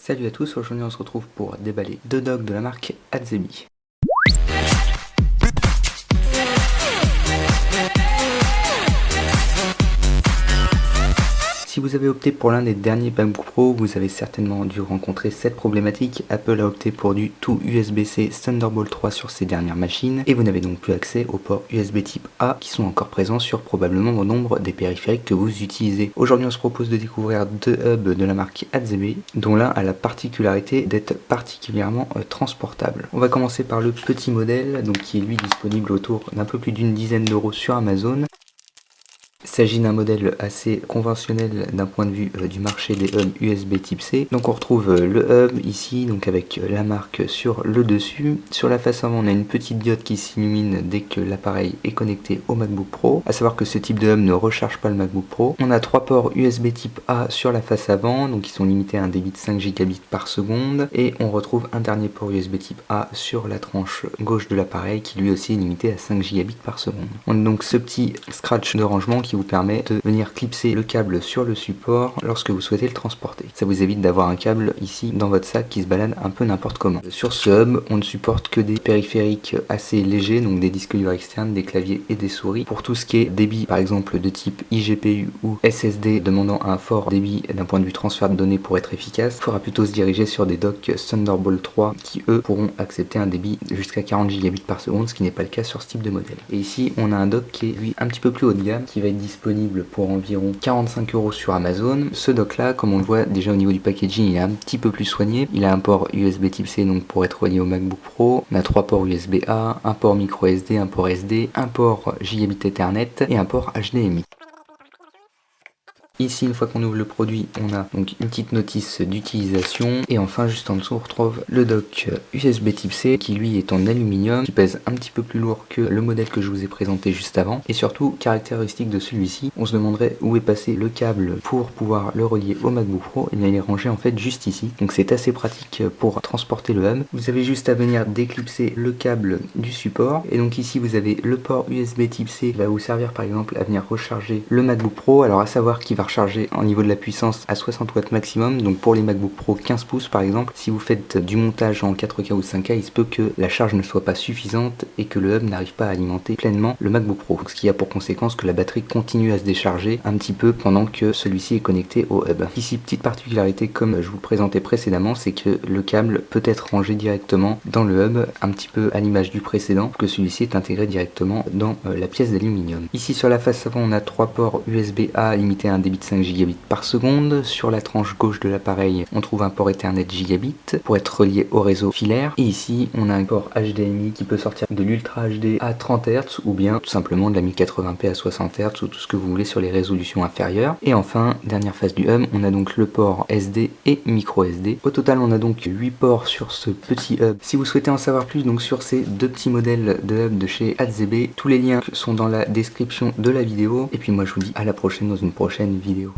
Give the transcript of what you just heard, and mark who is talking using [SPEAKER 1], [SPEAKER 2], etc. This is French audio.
[SPEAKER 1] Salut à tous, aujourd'hui on se retrouve pour déballer deux docks de la marque Azemi. Si vous avez opté pour l'un des derniers MacBook Pro, vous avez certainement dû rencontrer cette problématique. Apple a opté pour du tout USB-C Thunderbolt 3 sur ses dernières machines et vous n'avez donc plus accès aux ports USB type A qui sont encore présents sur probablement bon nombre des périphériques que vous utilisez. Aujourd'hui on se propose de découvrir deux hubs de la marque Azemi, dont l'un a la particularité d'être particulièrement transportable. On va commencer par le petit modèle, donc qui est lui disponible autour d'un peu plus d'une dizaine d'euros sur Amazon. Il s'agit d'un modèle assez conventionnel d'un point de vue du marché des hubs USB type C. Donc on retrouve le hub ici, donc avec la marque sur le dessus. Sur la face avant, on a une petite diode qui s'illumine dès que l'appareil est connecté au MacBook Pro. A savoir que ce type de hub ne recharge pas le MacBook Pro. On a trois ports USB type A sur la face avant, donc ils sont limités à un débit de 5 Gbps par seconde. Et on retrouve un dernier port USB type A sur la tranche gauche de l'appareil qui lui aussi est limité à 5 Gbps par seconde. On a donc ce petit scratch de rangement qui vous permet de venir clipser le câble sur le support lorsque vous souhaitez le transporter. Ça vous évite d'avoir un câble ici dans votre sac qui se balade un peu n'importe comment. Sur ce hub, on ne supporte que des périphériques assez légers, donc des disques durs externes, des claviers et des souris. Pour tout ce qui est débit par exemple de type iGPU ou SSD demandant un fort débit d'un point de vue transfert de données pour être efficace, il faudra plutôt se diriger sur des docks Thunderbolt 3 qui eux pourront accepter un débit jusqu'à 40 Gbps par seconde, ce qui n'est pas le cas sur ce type de modèle. Et ici on a un dock qui est lui un petit peu plus haut de gamme, qui va être disponible pour environ 45 € sur Amazon. Ce dock là, comme on le voit déjà au niveau du packaging, il est un petit peu plus soigné. Il a un port USB type C donc pour être relié au MacBook Pro. On a trois ports USB A, un port micro SD, un port SD, un port Gigabit Ethernet et un port HDMI. Ici, une fois qu'on ouvre le produit, on a donc une petite notice d'utilisation et enfin juste en dessous on retrouve le dock USB type C qui lui est en aluminium, qui pèse un petit peu plus lourd que le modèle que je vous ai présenté juste avant. Et surtout, caractéristique de celui-ci, on se demanderait où est passé le câble pour pouvoir le relier au MacBook Pro. Et bien il est rangé en fait juste ici, donc c'est assez pratique pour transporter le hub. Vous avez juste à venir déclipser le câble du support et donc ici vous avez le port USB type C qui va vous servir par exemple à venir recharger le MacBook Pro. Alors à savoir qu'il va recharger en niveau de la puissance à 60 watts maximum, donc pour les MacBook Pro 15 pouces par exemple, si vous faites du montage en 4K ou 5K, il se peut que la charge ne soit pas suffisante et que le hub n'arrive pas à alimenter pleinement le MacBook Pro, ce qui a pour conséquence que la batterie continue à se décharger un petit peu pendant que celui-ci est connecté au hub. Ici, petite particularité comme je vous le présentais précédemment, c'est que le câble peut être rangé directement dans le hub, un petit peu à l'image du précédent, que celui-ci est intégré directement dans la pièce d'aluminium. Ici sur la face avant, on a trois ports USB A limités à un débit de 5 Gbps par seconde. Sur la tranche gauche de l'appareil, on trouve un port Ethernet Gigabit pour être relié au réseau filaire. Et ici, on a un port HDMI qui peut sortir de l'Ultra HD à 30 Hz ou bien tout simplement de la 1080p à 60 Hz ou tout ce que vous voulez sur les résolutions inférieures. Et enfin, dernière phase du hub, on a donc le port SD et micro SD. Au total, on a donc 8 ports sur ce petit hub. Si vous souhaitez en savoir plus donc sur ces deux petits modèles de hub de chez Azemi, tous les liens sont dans la description de la vidéo. Et puis moi, je vous dis à la prochaine dans une prochaine vidéo.